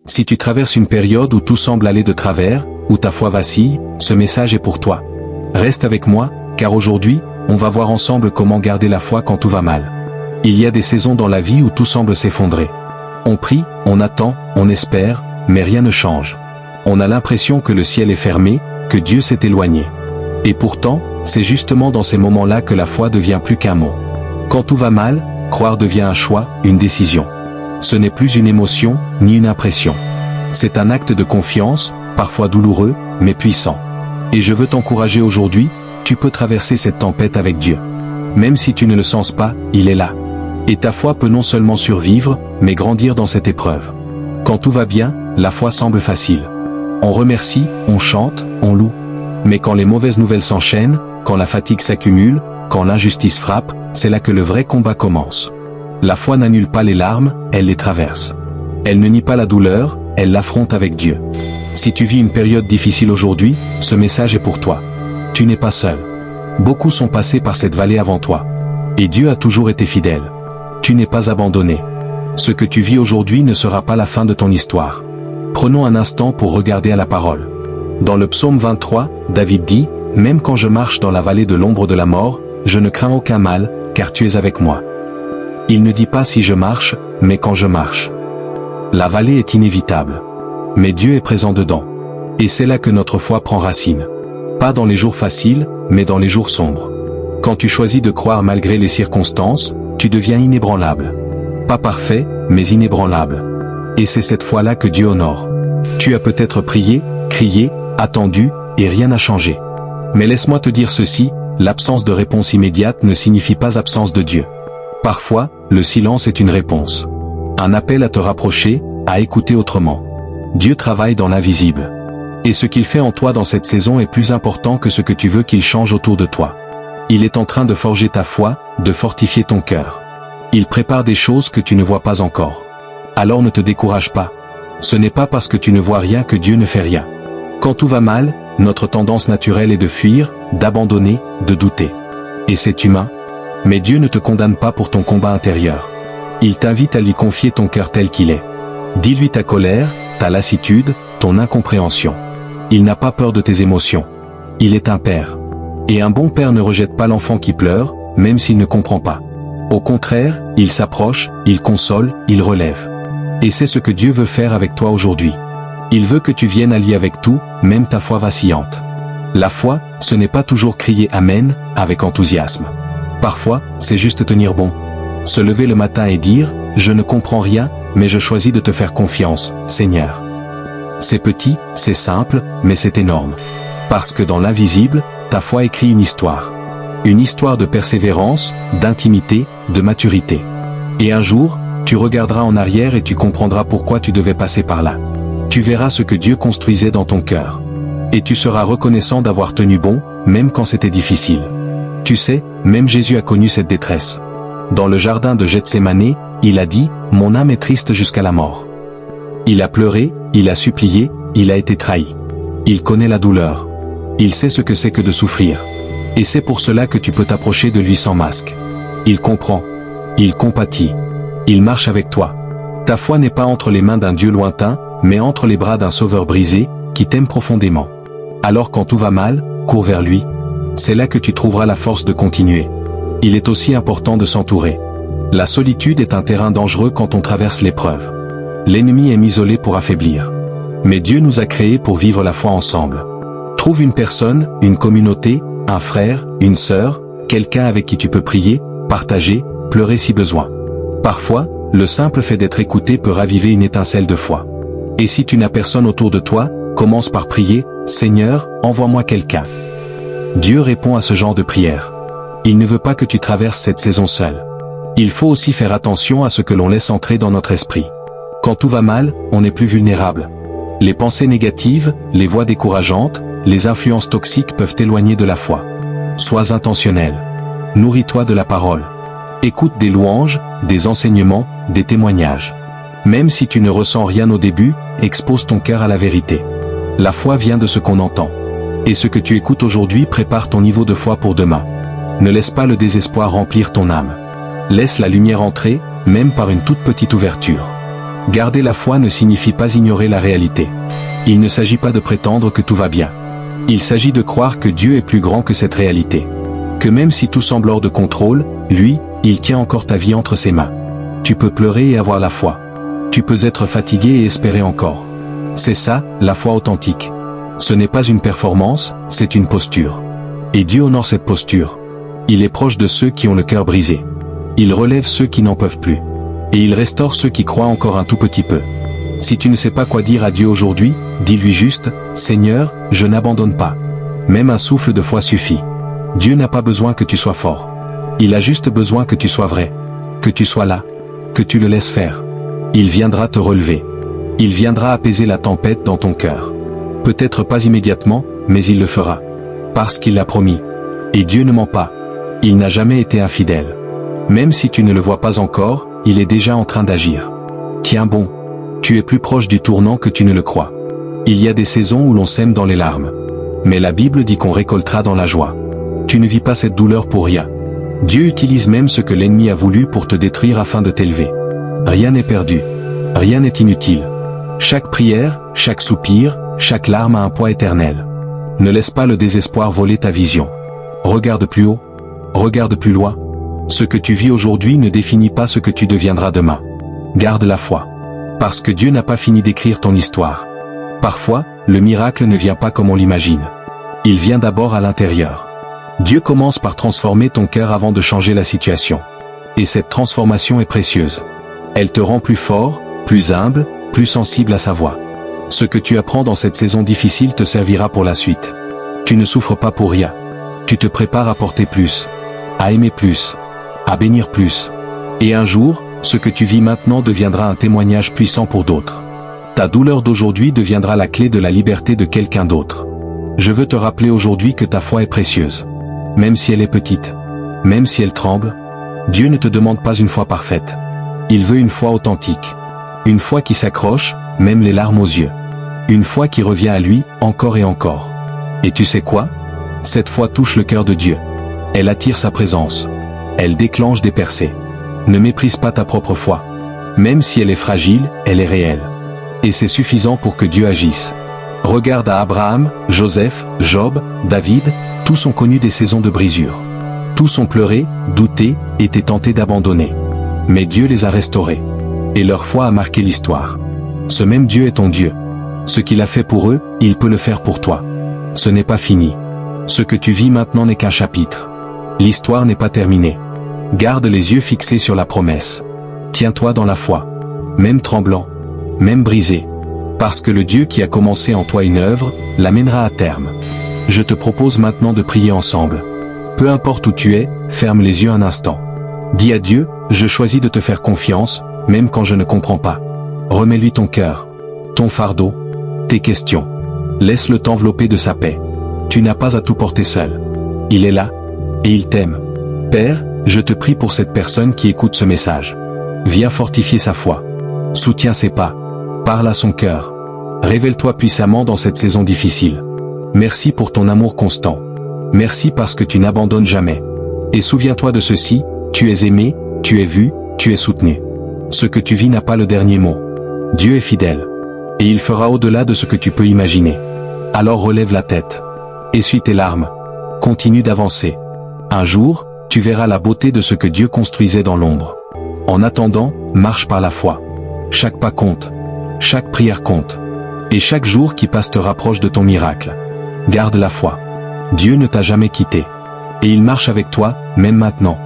Si tu traverses une période où tout semble aller de travers, où ta foi vacille, ce message est pour toi. Reste avec moi, car aujourd'hui, on va voir ensemble comment garder la foi quand tout va mal. Il y a des saisons dans la vie où tout semble s'effondrer. On prie, on attend, on espère, mais rien ne change. On a l'impression que le ciel est fermé, que Dieu s'est éloigné. Et pourtant, c'est justement dans ces moments-là que la foi devient plus qu'un mot. Quand tout va mal, croire devient un choix, une décision. Ce n'est plus une émotion, ni une impression. C'est un acte de confiance, parfois douloureux, mais puissant. Et je veux t'encourager aujourd'hui, tu peux traverser cette tempête avec Dieu. Même si tu ne le sens pas, il est là. Et ta foi peut non seulement survivre, mais grandir dans cette épreuve. Quand tout va bien, la foi semble facile. On remercie, on chante, on loue. Mais quand les mauvaises nouvelles s'enchaînent, quand la fatigue s'accumule, quand l'injustice frappe, c'est là que le vrai combat commence. La foi n'annule pas les larmes, elle les traverse. Elle ne nie pas la douleur, elle l'affronte avec Dieu. Si tu vis une période difficile aujourd'hui, ce message est pour toi. Tu n'es pas seul. Beaucoup sont passés par cette vallée avant toi. Et Dieu a toujours été fidèle. Tu n'es pas abandonné. Ce que tu vis aujourd'hui ne sera pas la fin de ton histoire. Prenons un instant pour regarder à la parole. Dans le psaume 23, David dit, « Même quand je marche dans la vallée de l'ombre de la mort, je ne crains aucun mal, car tu es avec moi. » Il ne dit pas si je marche, mais quand je marche. La vallée est inévitable. Mais Dieu est présent dedans. Et c'est là que notre foi prend racine. Pas dans les jours faciles, mais dans les jours sombres. Quand tu choisis de croire malgré les circonstances, tu deviens inébranlable. Pas parfait, mais inébranlable. Et c'est cette foi-là que Dieu honore. Tu as peut-être prié, crié, attendu, et rien n'a changé. Mais laisse-moi te dire ceci, l'absence de réponse immédiate ne signifie pas absence de Dieu. Parfois, le silence est une réponse. Un appel à te rapprocher, à écouter autrement. Dieu travaille dans l'invisible. Et ce qu'il fait en toi dans cette saison est plus important que ce que tu veux qu'il change autour de toi. Il est en train de forger ta foi, de fortifier ton cœur. Il prépare des choses que tu ne vois pas encore. Alors ne te décourage pas. Ce n'est pas parce que tu ne vois rien que Dieu ne fait rien. Quand tout va mal, notre tendance naturelle est de fuir, d'abandonner, de douter. Et c'est humain. Mais Dieu ne te condamne pas pour ton combat intérieur. Il t'invite à lui confier ton cœur tel qu'il est. Dis-lui ta colère, ta lassitude, ton incompréhension. Il n'a pas peur de tes émotions. Il est un père. Et un bon père ne rejette pas l'enfant qui pleure, même s'il ne comprend pas. Au contraire, il s'approche, il console, il relève. Et c'est ce que Dieu veut faire avec toi aujourd'hui. Il veut que tu viennes à lui avec tout, même ta foi vacillante. La foi, ce n'est pas toujours crier Amen, avec enthousiasme. Parfois, c'est juste tenir bon. Se lever le matin et dire, je ne comprends rien, mais je choisis de te faire confiance, Seigneur. C'est petit, c'est simple, mais c'est énorme. Parce que dans l'invisible, ta foi écrit une histoire. Une histoire de persévérance, d'intimité, de maturité. Et un jour, tu regarderas en arrière et tu comprendras pourquoi tu devais passer par là. Tu verras ce que Dieu construisait dans ton cœur. Et tu seras reconnaissant d'avoir tenu bon, même quand c'était difficile. Tu sais, même Jésus a connu cette détresse. Dans le jardin de Gethsémané, il a dit, « Mon âme est triste jusqu'à la mort. » Il a pleuré, il a supplié, il a été trahi. Il connaît la douleur. Il sait ce que c'est que de souffrir. Et c'est pour cela que tu peux t'approcher de lui sans masque. Il comprend. Il compatit. Il marche avec toi. Ta foi n'est pas entre les mains d'un Dieu lointain, mais entre les bras d'un Sauveur brisé, qui t'aime profondément. Alors quand tout va mal, cours vers lui. C'est là que tu trouveras la force de continuer. Il est aussi important de s'entourer. La solitude est un terrain dangereux quand on traverse l'épreuve. L'ennemi aime isoler pour affaiblir. Mais Dieu nous a créés pour vivre la foi ensemble. Trouve une personne, une communauté, un frère, une sœur, quelqu'un avec qui tu peux prier, partager, pleurer si besoin. Parfois, le simple fait d'être écouté peut raviver une étincelle de foi. Et si tu n'as personne autour de toi, commence par prier, « Seigneur, envoie-moi quelqu'un ». Dieu répond à ce genre de prière. Il ne veut pas que tu traverses cette saison seul. Il faut aussi faire attention à ce que l'on laisse entrer dans notre esprit. Quand tout va mal, on est plus vulnérable. Les pensées négatives, les voix décourageantes, les influences toxiques peuvent t'éloigner de la foi. Sois intentionnel. Nourris-toi de la parole. Écoute des louanges, des enseignements, des témoignages. Même si tu ne ressens rien au début, expose ton cœur à la vérité. La foi vient de ce qu'on entend. Et ce que tu écoutes aujourd'hui prépare ton niveau de foi pour demain. Ne laisse pas le désespoir remplir ton âme. Laisse la lumière entrer, même par une toute petite ouverture. Garder la foi ne signifie pas ignorer la réalité. Il ne s'agit pas de prétendre que tout va bien. Il s'agit de croire que Dieu est plus grand que cette réalité. Que même si tout semble hors de contrôle, lui, il tient encore ta vie entre ses mains. Tu peux pleurer et avoir la foi. Tu peux être fatigué et espérer encore. C'est ça, la foi authentique. Ce n'est pas une performance, c'est une posture. Et Dieu honore cette posture. Il est proche de ceux qui ont le cœur brisé. Il relève ceux qui n'en peuvent plus. Et il restaure ceux qui croient encore un tout petit peu. Si tu ne sais pas quoi dire à Dieu aujourd'hui, dis-lui juste, « Seigneur, je n'abandonne pas. » Même un souffle de foi suffit. Dieu n'a pas besoin que tu sois fort. Il a juste besoin que tu sois vrai. Que tu sois là. Que tu le laisses faire. Il viendra te relever. Il viendra apaiser la tempête dans ton cœur. Peut-être pas immédiatement, mais il le fera. Parce qu'il l'a promis. Et Dieu ne ment pas. Il n'a jamais été infidèle. Même si tu ne le vois pas encore, il est déjà en train d'agir. Tiens bon. Tu es plus proche du tournant que tu ne le crois. Il y a des saisons où l'on sème dans les larmes. Mais la Bible dit qu'on récoltera dans la joie. Tu ne vis pas cette douleur pour rien. Dieu utilise même ce que l'ennemi a voulu pour te détruire afin de t'élever. Rien n'est perdu. Rien n'est inutile. Chaque prière, chaque soupir, chaque larme a un poids éternel. Ne laisse pas le désespoir voler ta vision. Regarde plus haut. Regarde plus loin. Ce que tu vis aujourd'hui ne définit pas ce que tu deviendras demain. Garde la foi. Parce que Dieu n'a pas fini d'écrire ton histoire. Parfois, le miracle ne vient pas comme on l'imagine. Il vient d'abord à l'intérieur. Dieu commence par transformer ton cœur avant de changer la situation. Et cette transformation est précieuse. Elle te rend plus fort, plus humble, plus sensible à sa voix. Ce que tu apprends dans cette saison difficile te servira pour la suite. Tu ne souffres pas pour rien. Tu te prépares à porter plus, à aimer plus, à bénir plus. Et un jour, ce que tu vis maintenant deviendra un témoignage puissant pour d'autres. Ta douleur d'aujourd'hui deviendra la clé de la liberté de quelqu'un d'autre. Je veux te rappeler aujourd'hui que ta foi est précieuse. Même si elle est petite, même si elle tremble, Dieu ne te demande pas une foi parfaite. Il veut une foi authentique. Une foi qui s'accroche, même les larmes aux yeux. Une foi qui revient à lui, encore et encore. Et tu sais quoi? Cette foi touche le cœur de Dieu. Elle attire sa présence. Elle déclenche des percées. Ne méprise pas ta propre foi. Même si elle est fragile, elle est réelle. Et c'est suffisant pour que Dieu agisse. Regarde à Abraham, Joseph, Job, David, tous ont connu des saisons de brisure. Tous ont pleuré, douté, été tentés d'abandonner. Mais Dieu les a restaurés. Et leur foi a marqué l'histoire. Ce même Dieu est ton Dieu. Ce qu'il a fait pour eux, il peut le faire pour toi. Ce n'est pas fini. Ce que tu vis maintenant n'est qu'un chapitre. L'histoire n'est pas terminée. Garde les yeux fixés sur la promesse. Tiens-toi dans la foi. Même tremblant. Même brisé. Parce que le Dieu qui a commencé en toi une œuvre, l'amènera à terme. Je te propose maintenant de prier ensemble. Peu importe où tu es, ferme les yeux un instant. Dis à Dieu, je choisis de te faire confiance, même quand je ne comprends pas. Remets-lui ton cœur, ton fardeau, tes questions. Laisse-le t'envelopper de sa paix. Tu n'as pas à tout porter seul. Il est là, et il t'aime. Père, je te prie pour cette personne qui écoute ce message. Viens fortifier sa foi. Soutiens ses pas. Parle à son cœur. Révèle-toi puissamment dans cette saison difficile. Merci pour ton amour constant. Merci parce que tu n'abandonnes jamais. Et souviens-toi de ceci, tu es aimé, tu es vu, tu es soutenu. Ce que tu vis n'a pas le dernier mot. Dieu est fidèle. Et il fera au-delà de ce que tu peux imaginer. Alors relève la tête. Essuie tes larmes. Continue d'avancer. Un jour, tu verras la beauté de ce que Dieu construisait dans l'ombre. En attendant, marche par la foi. Chaque pas compte. Chaque prière compte. Et chaque jour qui passe te rapproche de ton miracle. Garde la foi. Dieu ne t'a jamais quitté. Et il marche avec toi, même maintenant.